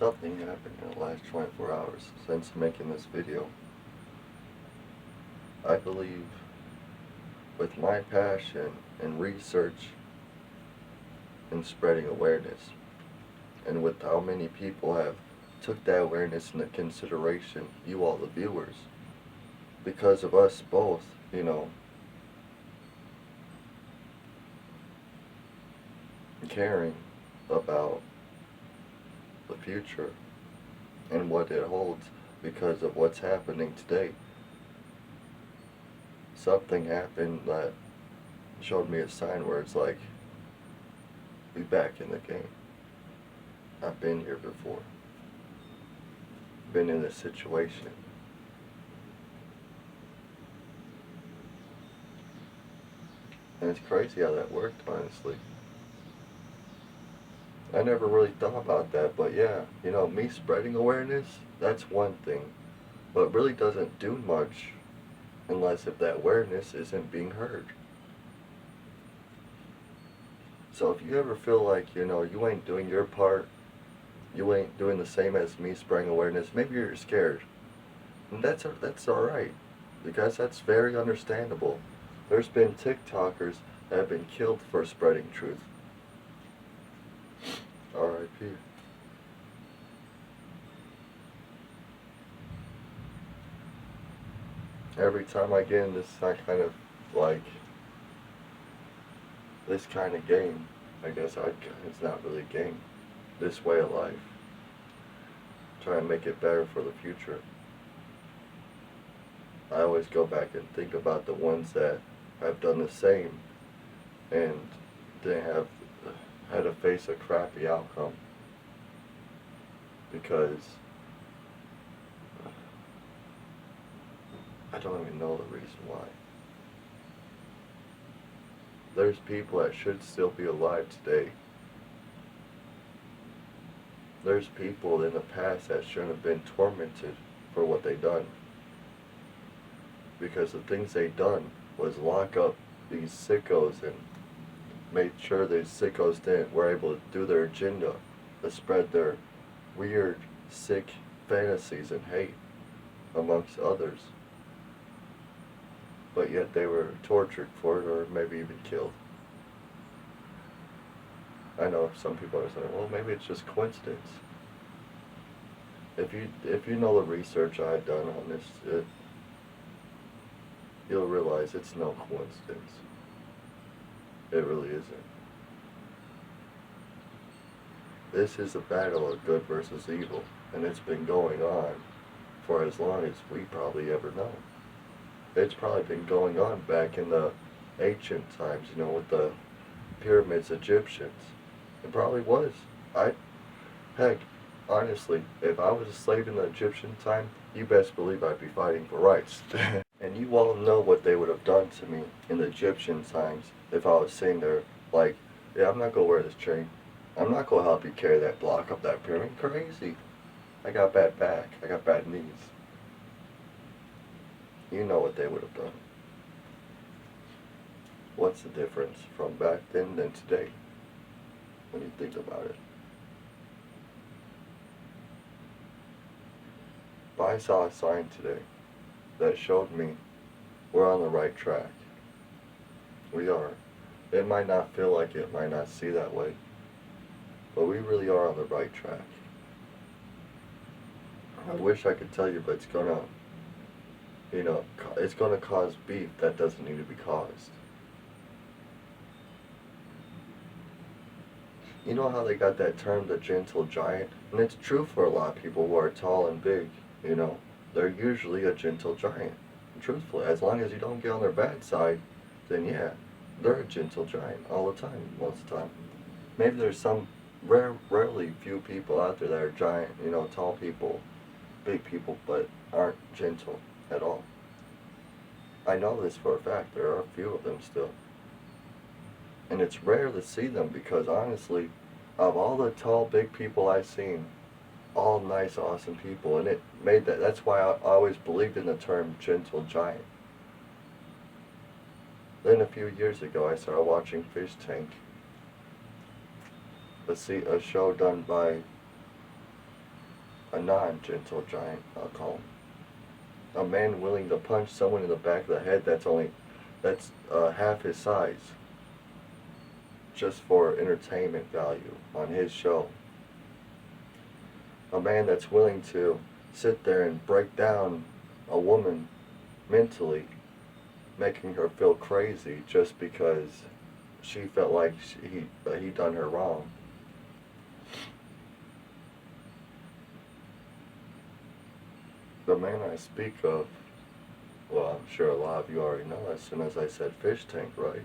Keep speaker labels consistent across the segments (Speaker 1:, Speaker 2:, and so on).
Speaker 1: Something happened in the last 24 hours since making this video. I believe with my passion and research and spreading awareness, and with how many people have took that awareness into consideration, you all the viewers, because of us both, caring about the future and what it holds because of what's happening today. Something happened that showed me a sign where it's like, be back in the game. I've been here before. Been in this situation. And it's crazy how that worked, honestly. I never really thought about that, but yeah, me spreading awareness, that's one thing. But it really doesn't do much unless if that awareness isn't being heard. So if you ever feel like, you ain't doing your part, you ain't doing the same as me spreading awareness, maybe you're scared. And that's alright, because that's very understandable. There's been TikTokers that have been killed for spreading truth. R.I.P. Every time I get in this kind of, this kind of game, I guess it's not really a game, this way of life, try and make it better for the future. I always go back and think about the ones that have done the same and they have had to face a crappy outcome because I don't even know the reason why. There's people that should still be alive today. There's people in the past that shouldn't have been tormented for what they done. Because the things they done was lock up these sickos and made sure these sickos were able to do their agenda, to spread their weird, sick fantasies and hate amongst others. But yet they were tortured for it, or maybe even killed. I know some people are saying, well, maybe it's just coincidence. If you know the research I've done on this, you'll realize it's no coincidence. It really isn't. This is a battle of good versus evil, and it's been going on for as long as we probably ever know. It's probably been going on back in the ancient times, with the pyramids, Egyptians. It probably was. Heck, honestly, if I was a slave in the Egyptian time, you best believe I'd be fighting for rights. And you all know what they would have done to me in the Egyptian times if I was sitting there like, yeah, I'm not going to wear this chain. I'm not going to help you carry that block up that pyramid. Crazy. I got bad back. I got bad knees. You know what they would have done. What's the difference from back then than today when you think about it? But I saw a sign today that showed me we're on the right track. We are. It might not feel like it, might not see that way, but we really are on the right track. I wish I could tell you, but it's gonna cause beef that doesn't need to be caused. You know how they got that term, the gentle giant? And it's true for a lot of people who are tall and big, They're usually a gentle giant. Truthfully, as long as you don't get on their bad side, then yeah, they're a gentle giant all the time, most of the time. Maybe there's some rarely few people out there that are giant, tall people, big people, but aren't gentle at all. I know this for a fact. There are a few of them still. And it's rare to see them because honestly, of all the tall, big people I've seen, all nice, awesome people, and it made that's why I always believed in the term gentle giant. Then a few years ago, I started watching Fish Tank, a show done by a non-gentle giant, I'll call him. A man willing to punch someone in the back of the head that's half his size, just for entertainment value on his show. A man that's willing to sit there and break down a woman mentally, making her feel crazy just because she felt like he done her wrong. The man I speak of, well, I'm sure a lot of you already know as soon as I said Fish Tank, right?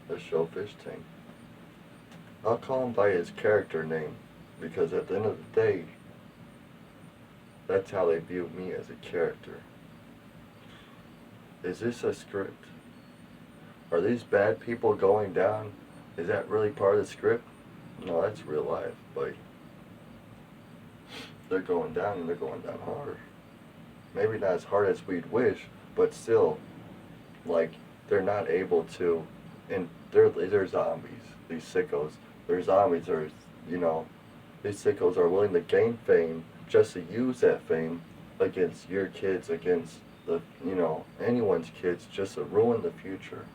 Speaker 1: The show Fish Tank. I'll call him by his character name because at the end of the day, that's how they view me as a character. Is this a script? Are these bad people going down? Is that really part of the script? No, that's real life, but they're going down and they're going down hard. Maybe not as hard as we'd wish, but still, like, they're not able to, and they're zombies, these sickos. They're zombies, these sickos are willing to gain fame just to use that fame against your kids, against anyone's kids, just to ruin the future.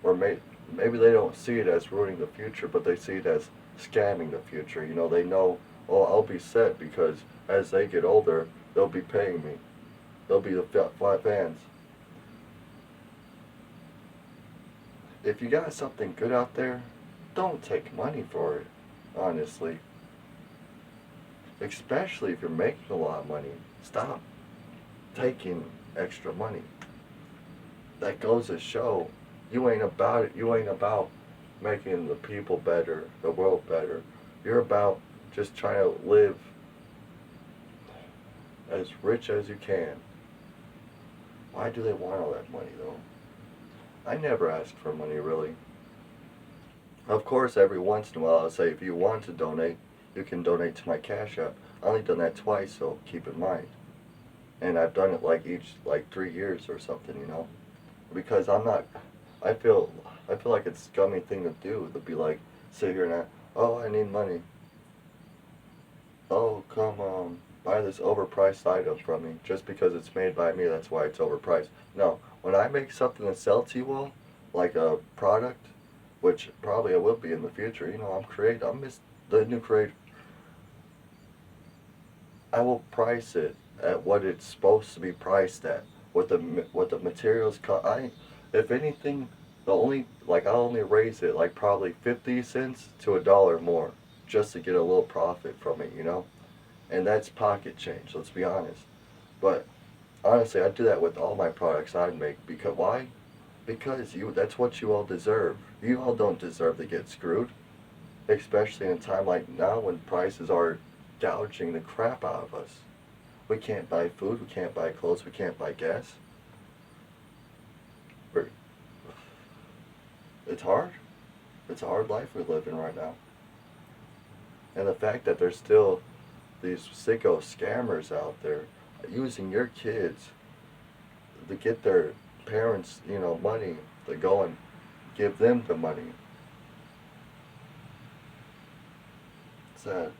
Speaker 1: Or maybe they don't see it as ruining the future, but they see it as scamming the future. They know, oh, I'll be set because as they get older, they'll be paying me. They'll be the fans. If you got something good out there, don't take money for it, honestly. Especially if you're making a lot of money. Stop taking extra money. That goes to show you ain't about it. You ain't about making the people better, the world better. You're about just trying to live as rich as you can. Why do they want all that money, though? I never ask for money, really. Of course, every once in a while I'll say, if you want to donate, you can donate to my Cash App. I only done that twice, so keep in mind. And I've done it each 3 years or something, because I feel like it's a scummy thing to do, to be like, sit here and oh, I need money. Oh, come buy this overpriced item from me. Just because it's made by me, that's why it's overpriced. No, when I make something to sell to you all, like a product, which probably I will be in the future, I'm the new creator. I will price it at what it's supposed to be priced at, what the materials cost. If anything, I'll only raise it probably 50 cents to $1 more, just to get a little profit from it, and that's pocket change. Let's be honest. But honestly, I do that with all my products I make. Because why? Because that's what you all deserve. You all don't deserve to get screwed, especially in a time like now when prices are gouging the crap out of us. We can't buy food, we can't buy clothes, we can't buy gas. It's hard. It's a hard life we live in right now. And the fact that there's still these sicko scammers out there using your kids to get their parents, money, to go and give them the money. Sad.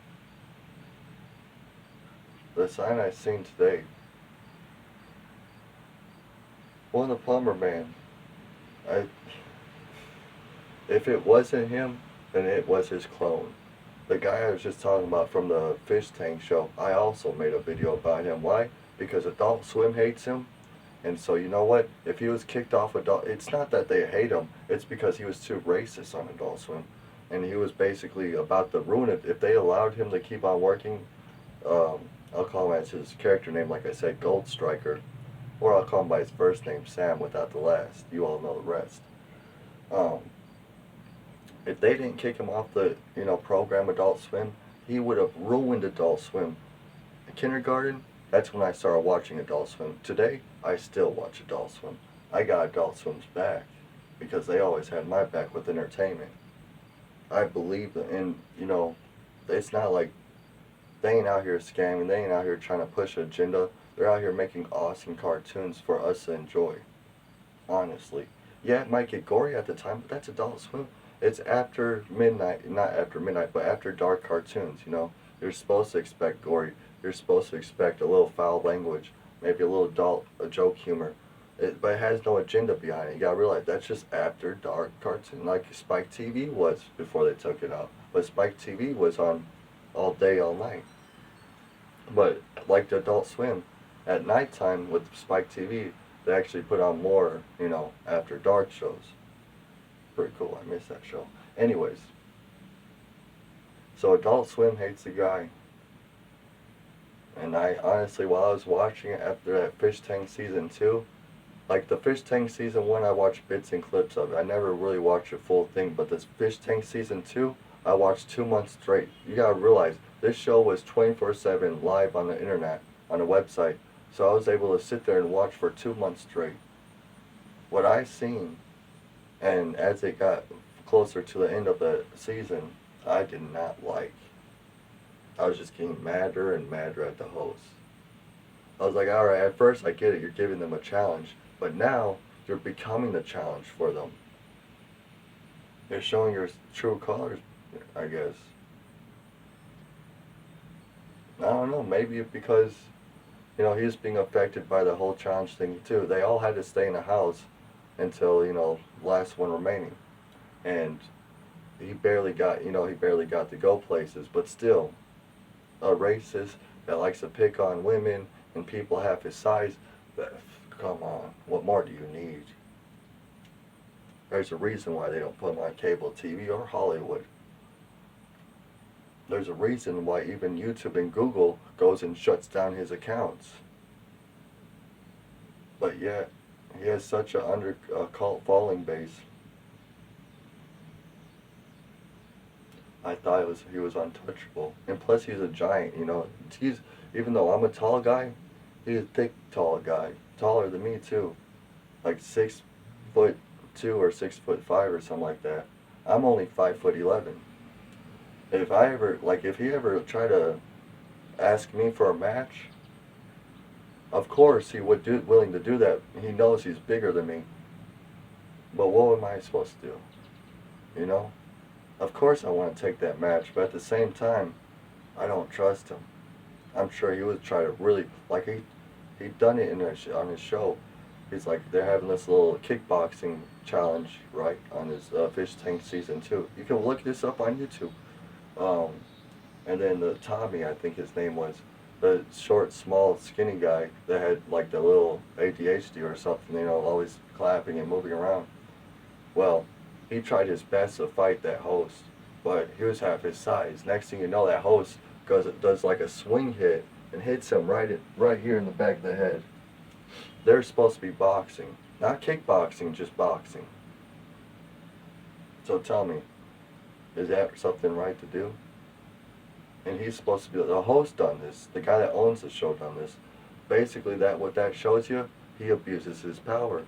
Speaker 1: The sign I seen today. Well, the plumber man. If it wasn't him, then it was his clone. The guy I was just talking about from the Fish Tank show, I also made a video about him. Why? Because Adult Swim hates him. And so, you know what? If he was kicked off it's not that they hate him. It's because he was too racist on Adult Swim. And he was basically about to ruin it. If they allowed him to keep on working, I'll call him as his character name, like I said, Gold Striker. Or I'll call him by his first name, Sam, without the last. You all know the rest. If they didn't kick him off the, program Adult Swim, he would have ruined Adult Swim. In kindergarten, that's when I started watching Adult Swim. Today, I still watch Adult Swim. I got Adult Swim's back because they always had my back with entertainment. I believe in, it's not like they ain't out here scamming, they ain't out here trying to push an agenda. They're out here making awesome cartoons for us to enjoy. Honestly. Yeah, it might get gory at the time, but that's Adult Swim. It's after midnight, not after midnight, but after dark cartoons, You're supposed to expect gory. You're supposed to expect a little foul language, maybe a little adult, a joke humor. But it has no agenda behind it. You gotta realize that's just after dark cartoon, like Spike TV was before they took it out. But Spike TV was on all day, all night. But like the Adult Swim, at nighttime with Spike TV, they actually put on more, after dark shows. Pretty cool. I miss that show. Anyways, so Adult Swim hates the guy. And I honestly, while I was watching it after that Fish Tank season 2, like the Fish Tank season 1, I watched bits and clips of it. I never really watched the full thing, but this Fish Tank season 2, I watched 2 months straight. You gotta realize, this show was 24/7 live on the internet, on a website. So I was able to sit there and watch for 2 months straight. What I seen, and as it got closer to the end of the season, I did not like. I was just getting madder and madder at the host. I was like, alright, at first I get it, you're giving them a challenge, but now you're becoming the challenge for them. You're showing your true colors, I guess. I don't know, maybe because, he's being affected by the whole challenge thing too. They all had to stay in the house until, last one remaining. And he barely got to go places, but still, a racist that likes to pick on women and people half his size, come on, what more do you need? There's a reason why they don't put him on cable TV or Hollywood. There's a reason why even YouTube and Google goes and shuts down his accounts. But yet, he has such a cult following base. I thought he was untouchable. And plus he's a giant, even though I'm a tall guy, he's a thick, tall guy. Taller than me too. Like 6'2" or 6'5" or something like that. I'm only 5'11". If he ever tried to ask me for a match, of course he would willing to do that. He knows he's bigger than me. But what am I supposed to do? Of course I want to take that match, but at the same time, I don't trust him. I'm sure he would try to really, like he done it on his show. He's like, they're having this little kickboxing challenge, right, on his Fish Tank season 2. You can look this up on YouTube. And then the Tommy, I think his name was, the short, small, skinny guy that had like the little ADHD or something, always clapping and moving around. Well, he tried his best to fight that host, but he was half his size. Next thing you know, that host does like a swing hit and hits him right here in the back of the head. They're supposed to be boxing, not kickboxing, just boxing. So tell me, is that something right to do? And he's supposed to be the host on this. The guy that owns the show done this. Basically, what that shows you, he abuses his power.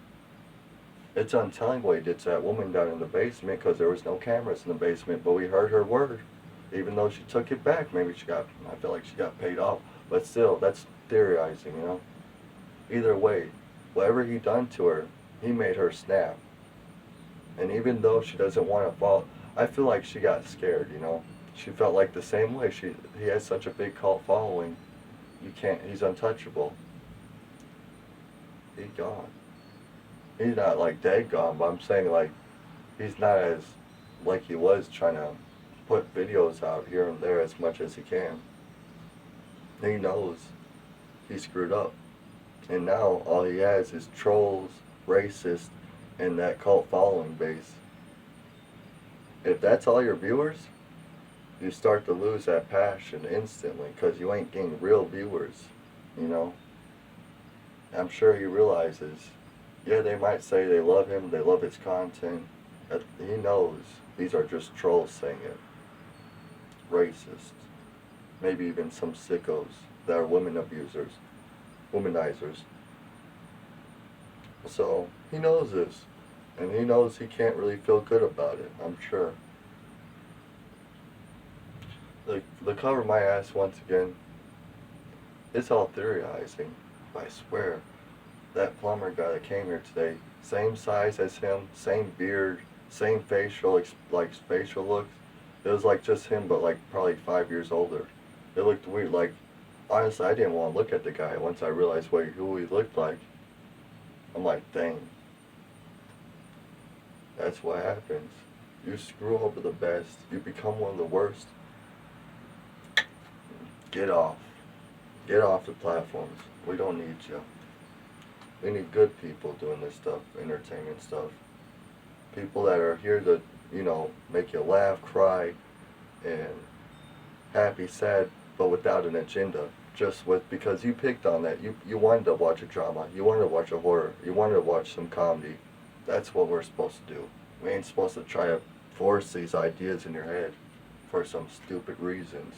Speaker 1: It's untelling what he did to that woman down in the basement because there was no cameras in the basement, but we heard her word. Even though she took it back, I feel like she got paid off. But still, that's theorizing, Either way, whatever he done to her, he made her snap. And even though she doesn't want to fall, I feel like she got scared, She felt like the same way. He has such a big cult following. He's untouchable. He's gone. He's not like dead gone, but I'm saying like he's not as like he was trying to put videos out here and there as much as he can. He knows he screwed up. And now all he has is trolls, racists, and that cult following base. If that's all your viewers, you start to lose that passion instantly because you ain't getting real viewers, I'm sure he realizes, yeah, they might say they love him, they love his content. He knows these are just trolls saying it. Racist. Maybe even some sickos that are women abusers, womanizers. So, he knows this. And he knows he can't really feel good about it, I'm sure. The cover my ass once again, it's all theorizing, I swear. That plumber guy that came here today, same size as him, same beard, same facial looks. It was like just him, but like probably 5 years older. It looked weird. Like, honestly, I didn't want to look at the guy once I realized who he looked like. I'm like, dang. That's what happens. You screw over the best. You become one of the worst. Get off. Get off the platforms. We don't need you. We need good people doing this stuff, entertainment stuff. People that are here to, make you laugh, cry, and happy, sad, but without an agenda. Just because you picked on that. You wanted to watch a drama. You wanted to watch a horror. You wanted to watch some comedy. That's what we're supposed to do. We ain't supposed to try to force these ideas in your head for some stupid reasons.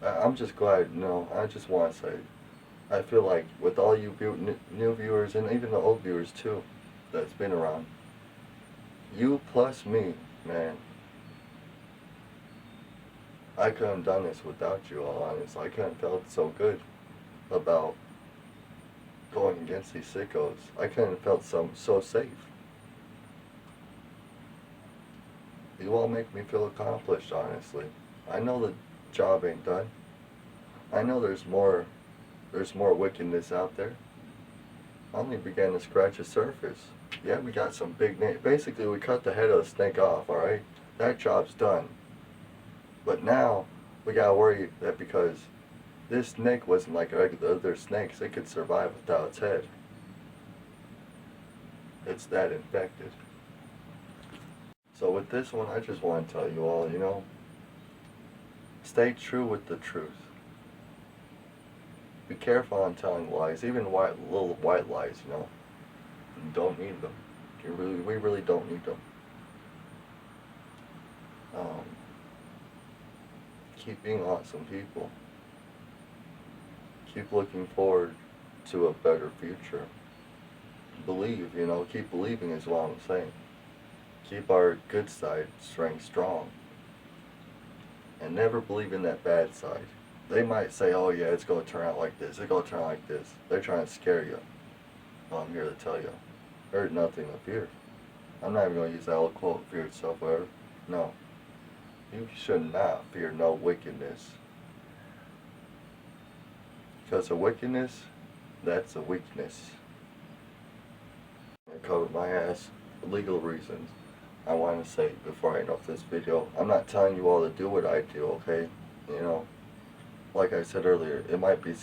Speaker 1: I'm just glad, I just want to say, I feel like with all you new viewers and even the old viewers too, that's been around, you plus me, man, I couldn't have done this without you, all honest. I couldn't have felt so good about going against these sickos. I couldn't have felt so safe. You all make me feel accomplished, honestly. I know the job ain't done. I know there's more wickedness out there. I only began to scratch the surface. Yeah, we got some big names. Basically, we cut the head of the snake off, alright? That job's done. But now, we gotta worry that because this snake wasn't like other snakes, it could survive without its head. It's that infected. So with this one, I just want to tell you all, stay true with the truth. Be careful on telling lies, even little white lies. You don't need them. We really don't need them. Keep being awesome people. Keep looking forward to a better future. Believe, keep believing is what I'm saying. Keep our good side strong. And never believe in that bad side. They might say, oh yeah, it's going to turn out like this, it's going to turn out like this. They're trying to scare you. Well, I'm here to tell you, there's nothing to fear. I'm not even going to use that old quote, fear itself, whatever. No. You should not fear no wickedness. Because a wickedness, that's a weakness. I covered my ass for legal reasons. I want to say before I end off this video, I'm not telling you all to do what I do, okay? Like I said earlier, it might be